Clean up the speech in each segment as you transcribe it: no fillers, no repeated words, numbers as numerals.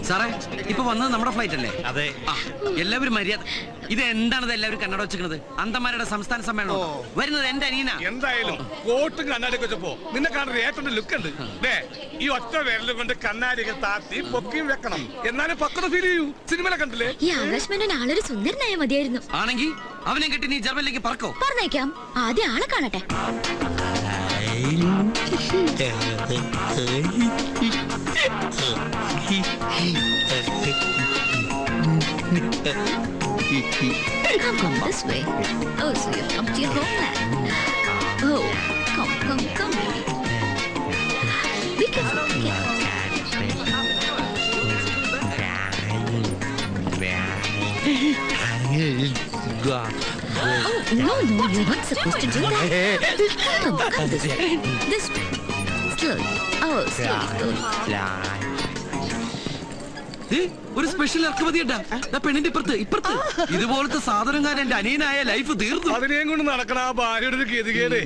സാറേ ഇപ്പൊ വന്നത് നമ്മുടെ ഫ്ലൈറ്റ് അല്ലേ? അതെ. എല്ലാവരും മര്യാദ. ഇത് എന്താണത് എല്ലാവരും കണ്ണട വെച്ചിരിക്കുന്നത്? അന്തമാരുടെ സംസ്ഥാന സമ്മേളനം വരുന്നത് എന്റെ അനിയനാ. എന്തായാലും കോട്ടും കണ്ണാടിയൊക്കെ വെച്ചപ്പോ നിന്നെ കാണുന്ന ഏറ്റവും ലുക്ക് ഉണ്ട്. ഈ ഒറ്റ വിരലും കൊണ്ട് കണ്ണാടിയൊക്കെ താത്തി പൊക്കിയും വെക്കണം, എന്നാലും പക്വത ഫീൽ ചെയ്യൂ. സിനിമയിലെ കണ്ടില്ലേ? ഈ ആകാശ് ആളൊരു സുന്ദരനായ മതിയായിരുന്നു. ആണെങ്കിൽ അവനെ കെട്ടി നീ ജർമ്മനിലേക്ക് പറക്കോ? പറഞ്ഞേക്കാം, ആദ്യം ആളെ കാണട്ടെ. Come this way. Oh, so you've come to your homeland. Oh, come, baby. Be careful, be Oh, no, you're not supposed to do that. Come this way. This way. Slowly. Oh, slowly. ഒരു special ഇറക്കുമതിയുണ്ടാ പെണ്ണിന്റെ ഇപ്പുറത്ത് ഇതുപോലത്തെ സാധനങ്ങൾ എന്റെ അനിയനായ life തീർന്നു. അതിനെയും കൊണ്ട് നടക്കണ ആ ഭാര്യയുടെ ഗതികേട്.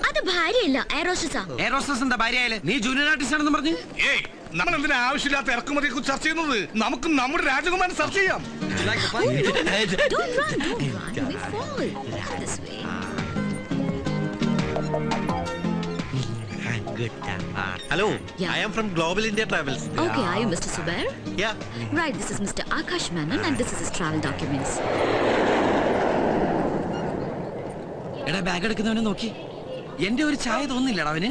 അത് ഭാര്യയല്ല, എയറോസ്റ്റസാ. എയറോസ്റ്റസ് എന്താ ഭാര്യയായാലേ? നീ ജൂനിയർ ആർട്ടിസ്റ്റ് ആണെന്ന് പറഞ്ഞു. ഏയ്, നമ്മൾ എന്തിനാ ആവശ്യമില്ലാത്ത ഇറക്കുമതിയെ കുറിച്ച് ചർച്ച ചെയ്യുന്നത്? നമുക്ക് നമ്മുടെ രാജകുമാരൻ ചർച്ച ചെയ്യാം. Don't run. We fall. This way. Hello, Yeah. I am from Global India Travels. Okay, are you Mr. Subair? Yeah. Right, this is Mr. Akash Menon and this is his travel documents. എടാ bag എടുക്കുന്നവനെ നോക്കി എന്റെ ഒരു ചായ തോന്നില്ലടാ അവന്.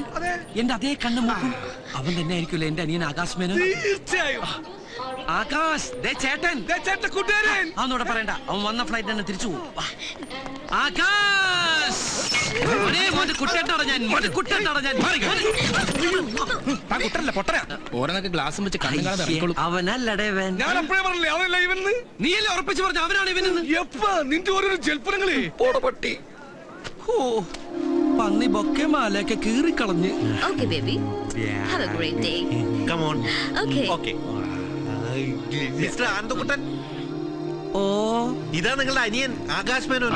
എന്റെ അതേ കണ്ണു മൂക്കും അവൻ തന്നെ ആയിരിക്കുമല്ലോ എന്റെ അനിയൻ ആകാശ് മേനോൻ. തീർച്ചയായും. ആകാശ്, ദേ ചേട്ടൻ. കൂട്ടുകാരൻ അവനോട് പറയണ്ട, അവൻ വന്ന ഫ്ലൈറ്റ് തന്നെ തിരിച്ചു പോകും. ആകാശ്, മോന്റെ കുട്ടേട്ടോടെ ഞാൻ ഓരോന്നൊക്കെ ഗ്ലാസും വെച്ച് കണ്ണും കാണാതെ ഇറങ്ങിക്കോളും. അവനല്ലടേ വേൻ. ഞാൻ അപ്പോഴേ പറഞ്ഞില്ലേ അവനല്ല ഇവന്ന്. നീയല്ലേ ഉറപ്പിച്ചു പറഞ്ഞു അവനാണ് ഇവനെന്ന്? എപ്പാ നിന്റെ ഓരോരോ ജൽപ്പനങ്ങളെ പട്ടി. ഓ പന്നി ബൊക്കെ മാലയൊക്കെ കീറിക്കളഞ്ഞ്. Okay, baby. Have a great day. Come on. Okay. Okay. Mr. Anandakuttan, ഓ ഇതാ നിങ്ങളുടെ അനിയൻ ആകാശ് മേനോൻ.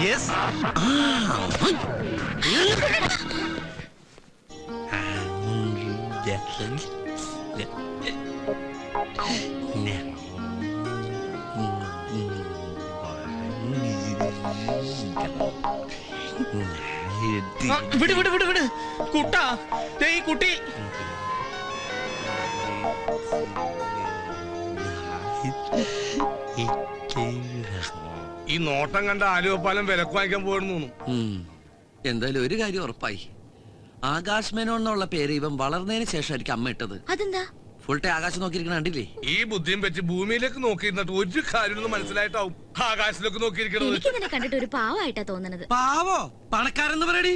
Yes. വിട് കുട്ടാ, ഈ കുട്ടി ഈ നോട്ടം കണ്ട ആലുവപ്പാലം വിലക്ക് വാങ്ങിക്കാൻ പോയിരുന്നു. എന്തായാലും ഒരു കാര്യം ഉറപ്പായി, ആകാശ് മേനോൻ എന്നുള്ള പേര് ഇവൻ വളർന്നതിന് ശേഷമായിരിക്കും അമ്മ ഇട്ടത്. അതെന്താ? ഫുൾ ടൈം ആകാശം നോക്കിയിരിക്കണ കണ്ടില്ലേ? ഈ ബുദ്ധിയും വെച്ച് ഭൂമിയിലേക്ക് നോക്കിയിരുന്നിട്ട് ഒരു കാര്യം മനസ്സിലായിട്ടാവും ആകാശത്തിലേക്ക് നോക്കിയിരിക്കണത്. എനിക്കിങ്ങനെ കണ്ടിട്ട് ഒരു പാവായിട്ടാ തോന്നുന്നത്. പാവോ? പണക്കാരെന്ന് പറയടി.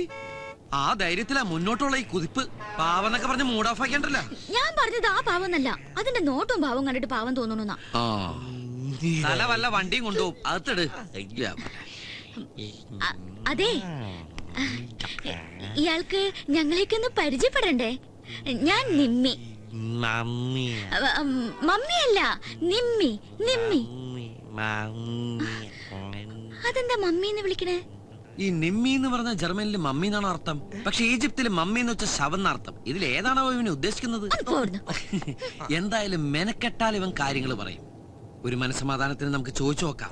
ആ ധൈര്യത്തിലാ മുന്നോട്ടുള്ള ഈ കുതിപ്പ്. പാവെന്നൊക്കെ പറഞ്ഞ് മൂഡ് ഓഫ് ആക്കിയണ്ടല്ലോ. ഞാൻ പറഞ്ഞത് ആ പാവന്നല്ല, അതിന്റെ നോട്ടും പാവം കണ്ടിട്ട് പാവം തോന്നുന്നു. തല വല്ല വണ്ടിയും കൊണ്ടുപോകും, അകത്തിട്. അതെ, ഇയാൾക്ക് ഞങ്ങളേക്കൊന്ന് പരിചയപ്പെടണ്ടേ? ഞാൻ നിമ്മി. മമ്മിയല്ല, നിമ്മി. അതെന്താ മമ്മി എന്ന് വിളിക്കണേ? ഈ നിമ്മി എന്ന് പറഞ്ഞ ജർമ്മനിൽ മമ്മി എന്നാണോ അർത്ഥം? പക്ഷെ ഈജിപ്തിൽ മമ്മി എന്ന് വെച്ച ശവം എന്നർത്ഥം. ഇതിൽ ഏതാണോ ഇവന് ഉദ്ദേശിക്കുന്നത്? എന്തായാലും മെനക്കെട്ടാൽ ഇവൻ കാര്യങ്ങൾ പറയും. ഒരു മനസ്സമാധാനത്തിന് നമുക്ക് ചോദിച്ചു നോക്കാം.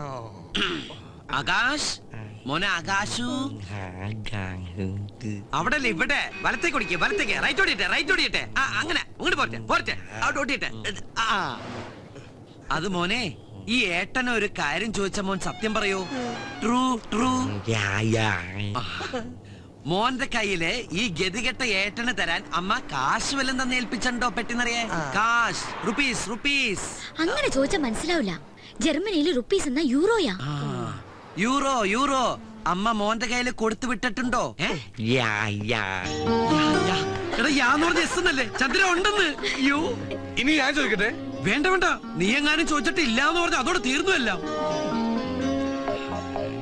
ആകാശ്, മോനെ ആകാശു, അവിടെ അല്ലേ ഇവിടെ? വലത്തേക്ക് ഓടിക്കേ, വലത്തേക്ക്. റൈറ്റ് ഓടിയിട്ടെ. അങ്ങനെ അങ്ങോട്ട് പോരട്ടെ, അവിടെ ഓടിയിട്ടെ. അത് മോനെ, ഈ ഏട്ടനെ ഒരു കാര്യം ചോദിച്ച മോൻ സത്യം പറയൂ. ട്രൂ. മോന്റെ കയ്യില് ഈ ഗതികെട്ട ഏട്ടന് തരാൻ അമ്മ കാശ് വല്ലതും തന്നെ ഏൽപ്പിച്ചോ? പെട്ടെന്നറിയേ, കാശ്, റുപ്പീസ്. അങ്ങനെ ചോദിച്ചാൽ മനസ്സിലാവില്ല. ജർമ്മനിയിൽ റുപ്പീസ് എന്നാ യൂറോയാ. യൂറോ അമ്മ മോന്റെ കയ്യില് കൊടുത്തു വിട്ടിട്ടുണ്ടോ? ചന്ദ്ര ഉണ്ടെന്ന്. ഇനി ഞാൻ ചോദിക്കട്ടെ? വേണ്ട, നീ എങ്ങാനും ചോദിച്ചിട്ട് ഇല്ലാന്ന് പറഞ്ഞ അതോടെ തീർന്നു എല്ലാം.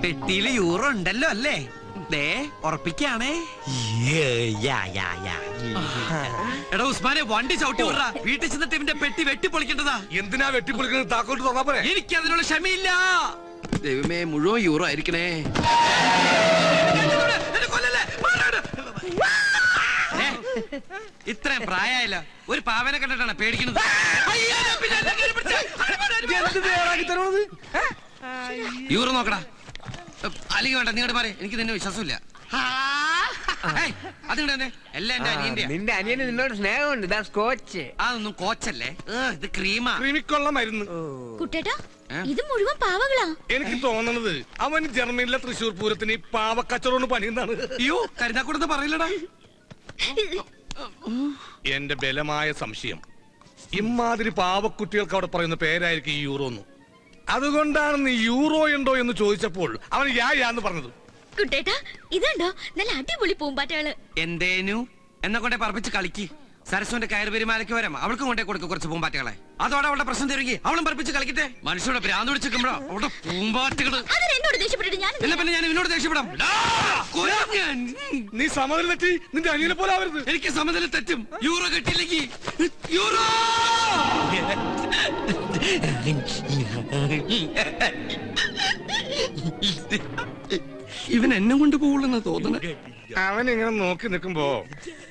പെട്ടിയില് യൂറോ ഉണ്ടല്ലോ അല്ലേ? ദേ ഉറപ്പിക്കാണേ. എടാ ഉസ്മാനെ, വണ്ടി ചവിട്ടി വിടറാ. വീട്ടിൽ ചെന്നിട്ട് ഇവന്റെ പെട്ടി വെട്ടിപ്പൊളിക്കേണ്ടതാ. എന്തിനാ വെട്ടിപ്പൊളിക്കുന്നത്? താക്കോട്ട് തുറന്നാ പോരെ. എനിക്ക് അതിനുള്ള ക്ഷമയില്ല. ദൈവമേ, മുഴുവൻ യൂറോ ആയിരിക്കണേ. ഇത്രയും പ്രായമായില്ല, ഒരു പാവനെ കണ്ടിട്ടാണ് പേടിക്കുന്നത്. യൂറോ നോക്കടാ. അല്ലെങ്കിൽ വേണ്ട, നിങ്ങളുടെ മാറി, എനിക്ക് നിന്നെ വിശ്വാസമില്ല. അതിങ്ങടെ എല്ലാം എന്റെ അനിയന്റെ. നിന്റെ അനിയന് നിന്നോട് സ്നേഹമുണ്ട്. ഇതാ സ്കോച്ച്. അതൊന്നും കോച്ചല്ലേ, ഇത് ക്രീമാ. ക്രിമിക്കൊള്ള മരുന്ന്. കുട്ടേട്ടാ, ഇത് മുഴുവൻ പാവകളാ. എനിക്ക് തോന്നണത് അവൻ ജർമ്മനിലെ തൃശ്ശൂർ പൂരത്തിന് ഈ പാവക്കച്ചറോന്ന് പണിയുന്നതാണ്. അയ്യോ, കരുതാക്കൂടെന്ന് പറയില്ലടാ. എന്റെ ബലമായ സംശയം ഇമാതിരി പാവക്കുട്ടികൾക്ക് അവിടെ പറയുന്ന പേരായിരിക്കും ഈ യൂറോ എന്ന്. അതുകൊണ്ടാണ് നീ യൂറോ ഉണ്ടോ എന്ന് ചോദിച്ചപ്പോൾ അവൻ യാന്ന് പറഞ്ഞത്. കുട്ടേട്ടാ, ഇതുണ്ടോ നല്ല അടിപൊളി പൂമ്പാറ്റകള്. എന്തേനു എന്നെ കൊണ്ടേ പറപ്പിച്ച് കളിക്ക്. സരസ്വന്റെ കയറ് പെരുമാലയ്ക്ക് വരാം, അവൾക്കും കൊണ്ടേ കൊടുക്കും കുറച്ച് പൂമ്പാറ്റകളെ. അതോടെ അവളുടെ പ്രശ്നം തരുകയും അവളും പറപ്പിച്ച് കളിക്കട്ടെ. മനുഷ്യരുടെ ഭ്രാന്ത് പിടിച്ചിരിക്കുമ്പോഴോ അവിടെ പൂമ്പാറ്റകള്. എന്നോട് ദേഷ്യപ്പെട്ടിട്ട് ഞാൻ എന്നാ പിന്നെ ഞാൻ ഇവനോട് ദേഷ്യപ്പെടാം. നീ സമനില തെറ്റി നിന്റെ അനിയനെ പോലെ ആവരുത്. എനിക്ക് സമനില തെറ്റും. യൂറോ കിട്ടിയില്ലെങ്കിൽ യൂറോ. ഇവൻ എന്നെ കൊണ്ട് പോകുള്ളെന്ന് തോന്നണ. അവൻ ഇങ്ങനെ നോക്കി നിൽക്കുമ്പോ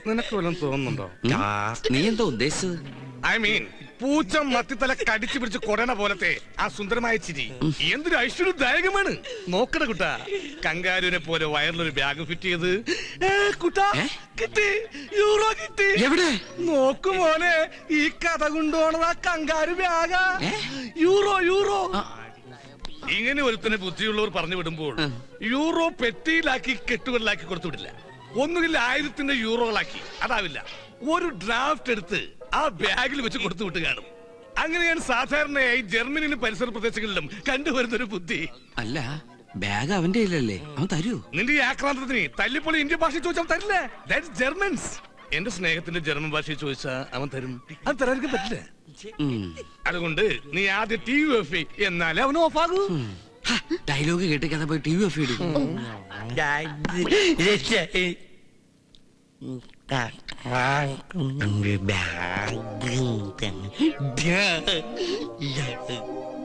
നിനക്ക് വല്ലതും തോന്നുന്നുണ്ടോ? നീ എന്താ ഉദ്ദേശിച്ചത്? ഐ മീൻ, പൂച്ച മത്തിത്തല കടിച്ചു പിടിച്ച് കൊടണ പോലത്തെ ആ സുന്ദരമായ ചിരി എന്തൊരു ഐശ്വര്യദായകമാണ്. നോക്കണ കുട്ടാ, കങ്കാരുവിനെ പോലെ വയറിലൊരു ബാഗ് ഫിറ്റ് ചെയ്ത്. കുട്ടാ, കിട്ടി, യൂറോ കിട്ടി. എവിടെ? നോക്കു മോനെ, ഈ കഥ കൊണ്ടുപോണത് ആ കങ്കാരു ബാഗാ. Euro euro. ഇങ്ങനെ ഒരുത്തനെ ബുദ്ധിയുള്ളവർ പറഞ്ഞു വിടുമ്പോൾ യൂറോ പെട്ടിയിലാക്കി കെട്ടുകളിലാക്കി കൊടുത്തു വിടില്ല. ഒന്നുകിൽ 1000 യൂറോകളാക്കി, അതാവില്ല, ഒരു ഡ്രാഫ്റ്റ് എടുത്ത് ആ ബാഗിൽ വെച്ച് കൊടുത്തു വിട്ട് കാണും. അങ്ങനെയാണ് സാധാരണയായി ജർമ്മനിയിലും പരിസര പ്രദേശങ്ങളിലും കണ്ടുവരുന്നൊരു ബുദ്ധി. അല്ല, ബാഗ് അവന്റെ കയ്യിലല്ലേ, അവൻ തരൂ? നിന്റെ ഈ ആക്രാന്തത്തിന് തല്ലിപ്പൊളി ഇന്ത്യൻ ഭാഷ ചോദിച്ചാൽ തരില്ല. That's Germans. എന്റെ സ്നേഹത്തിന്റെ ജർമ്മൻ ഭാഷയിൽ ചോദിച്ചാ അവൻ തരും. അത് തരാൻ പറ്റില്ല. അതുകൊണ്ട് നീ ആദ്യം TUF എന്നാലേ അവൻ ഓഫാകൂ. ഡയലോഗ് കേട്ട് കഥ പോയി TUF ഇടും.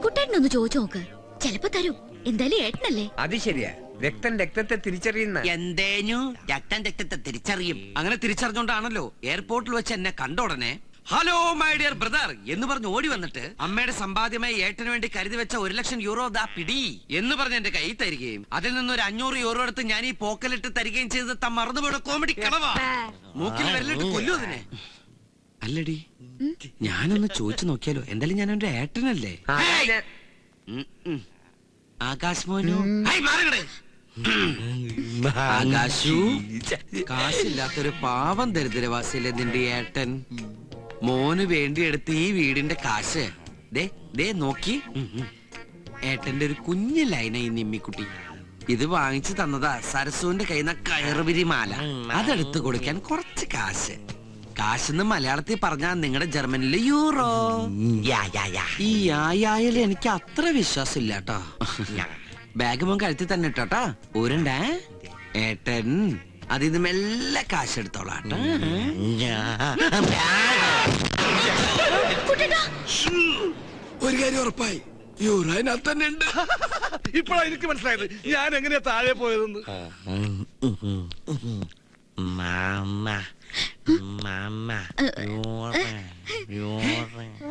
കുട്ടേട്ടനൊന്ന് ചോദിച്ചു നോക്ക്, ചെലപ്പോ തരും. എന്തായാലും ഏട്ടനല്ലേ. അത് ശരിയാ, രക്തം രക്തത്തെ തിരിച്ചറിയുന്ന. എന്തേനു രക്തത്തെ തിരിച്ചറിയും. അങ്ങനെ തിരിച്ചറിഞ്ഞോണ്ടാണല്ലോ എയർപോർട്ടിൽ വെച്ച് എന്നെ കണ്ട ഉടനെ ഹലോ മൈ ഡിയർ ബ്രദർ എന്ന് പറഞ്ഞ് ഓടി വന്നിട്ട് അമ്മയുടെ സമ്പാദ്യമായി ഏട്ടന് വേണ്ടി കരുതി വെച്ച 1,00,000 യൂറോ ദാ പിടി എന്ന് പറഞ്ഞ് എന്റെ കൈ തരികയും അതിൽ നിന്നൊരു 500 യൂറോ എടുത്ത് ഞാൻ ഈ പോക്കലിട്ട് തരികയും ചെയ്ത് മറന്നുപോയ കോമഡി കളവാ. മൂക്കിൽ വരലിട്ട് കൊല്ലു അതിനെ. അല്ലടി, ഞാനൊന്ന് ചോദിച്ചു നോക്കിയാലോ? എന്തായാലും ഞാൻ എന്റെ ഏട്ടനല്ലേ. ആകാശ് മോനു, ആകാശു, കാശില്ലാത്തൊരു പാവം ദരിദ്രവാസിയല്ലേ നിന്റെ ഏട്ടൻ. മോന് വേണ്ടി എടുത്ത് ഈ വീടിന്റെ കാശ് ദേ നോക്കി. ഏട്ടന്റെ ഒരു കുഞ്ഞു ലൈന ഈ നിമ്മിക്കുട്ടി. ഇത് വാങ്ങിച്ചു തന്നതാ സരസുവിന്റെ കയ്യിൽ നിന്ന് കയറുപിരി മാല. അതെടുത്ത് കൊടുക്കാൻ കുറച്ച് കാശ്. കാശെന്ന് മലയാളത്തിൽ പറഞ്ഞാ നിങ്ങളുടെ ജർമ്മനിലെ യൂറോ. ഈ ആയാലും എനിക്ക് അത്ര വിശ്വാസം ഇല്ല കേട്ടോ. ബാഗ് മോൻ കഴുത്തി തന്നെ ഇട്ടോട്ടാ. ഊരണ്ടേ ഏട്ടൻ അതിന്ന് മെല്ലെ കാശ് എടുത്തോളാട്ടോ. ഒരു കാര്യം ഉറപ്പായി, യൂറോ അതിനകത്ത് തന്നെ ഉണ്ട്. ഇപ്പോഴാ എനിക്ക് മനസ്സിലായത് ഞാൻ എങ്ങനെയാ താഴെ പോയതെന്ന്.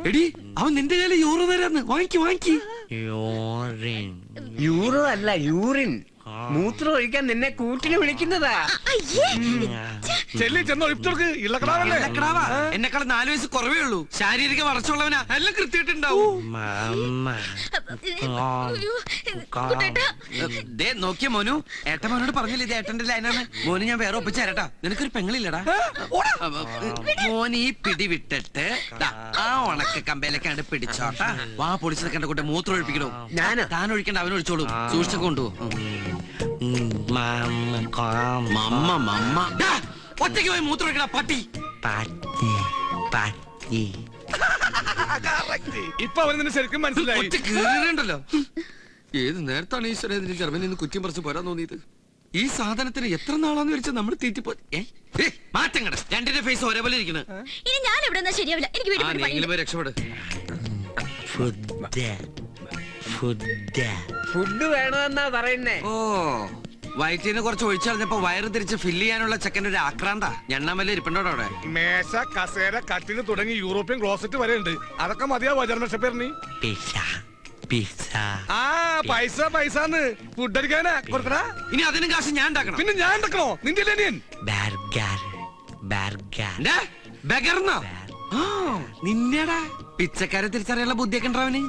എടി, അവൻ നിന്റെ കയ്യില് യൂറോ തരാന്ന്. വാങ്ങിക്ക്. യൂറോ അല്ല, യൂറിൻ. മൂത്രം ഒഴിക്കാൻ നിന്നെ കൂട്ടിന് വിളിക്കുന്നതാ. ചെല്ലി ചെന്നോ ഇപ്പോഴേക്ക് ഇളക്കടാവല്ലേ. എന്നെക്കാളും 4 വയസ്സ് കുറവേ ഉള്ളൂ. ശാരീരിക വളർച്ചയുള്ളവനാ, എല്ലാം കൃത്യമായിട്ടുണ്ടാവും. നോക്കിയ മോനു, ഏട്ടൻ മോനോട് പറഞ്ഞില്ല ഇത് ഏട്ടന്റെ ലൈനാണ്. മോന് ഞാൻ വേറെ ഒപ്പിച്ചു തരട്ടാ. നിനക്കൊരു പെങ്ങളില്ലടാ. മോൻ ഈ പിടി വിട്ടിട്ട് ആ ഉണക്ക കമ്പയിലേക്കാണ് പിടിച്ചോട്ടാ. വാ പൊളിച്ചത് കണ്ട കൂട്ടെ മൂത്രം ഒഴിപ്പിക്കണോ? താൻ ഒഴിക്കണ്ട, അവൻ ഒഴിച്ചോളൂ. സൂക്ഷിച്ചൊക്കെ കൊണ്ടുപോകും. ഒറ്റയ്ക്ക് പോയി മൂത്രം ഒഴിക്കണ പട്ടി. ഇപ്പൊ അവന് നിന്നെ ശരിക്കും മനസ്സിലായി. ണ്ടല്ലോ. ഏത് നേരത്താണ് ഈശ്വരൻ ജർമ്മനിയിൽ നിന്ന് കുറ്റം പറിച്ച് പോരാൻ തോന്നിയത്? ഈ സാധനത്തിന് എത്ര നാളാന്ന് വെച്ചാൽ നമ്മൾ തീറ്റിപ്പോ മാറ്റം കട രണ്ടിന്റെ ഫേസ് ഒരേപോലെ ഇരിക്കണ്. ഇനി ഞാൻ ഇവിടെ നിന്നാ ശരിയാവില്ല. എനിക്ക് വീട്ടിൽ ആ പോയി നീങ്കിലും പണിയുണ്ട്. പോയി രക്ഷപ്പെട്. ഫുഡ് വേണമെന്നാ പറയുന്നേ. ഓ വയറ്റിന്ന് കുറച്ച് ഒഴിച്ചറിഞ്ഞപ്പോ വയറ് തിരിച്ച് ഫില്ല് ചെയ്യാനുള്ള ചെക്കൻ്റെ ഒരു ആക്രാന്ത ഞണ്ണാമല്ല ഇരിപ്പുണ്ടോ അവിടെ? മേശ കസേര കട്ടിന് തുടങ്ങി യൂറോപ്യൻ ക്ലോസറ്റ് വരെ ഉണ്ട്. അതൊക്കെ മതിയാവോ ജർമ്മൻ ഷെപ്പേറിന്? ആ പൈസ പൈസന്ന് ഫുഡ് അടിക്കാനാ കൊടുക്കടാ. ഇനി അതിനും കാശ് ഞാൻ ഉണ്ടാക്കണം. പിന്നെ ഞാൻ ഉണ്ടാക്കണോ? നിന്റെ അനിയൻ നിന്നെടാ പിച്ചക്കാരെ തിരിച്ചറിയാനുള്ള ബുദ്ധിയൊക്കെ ഉണ്ടാവന്.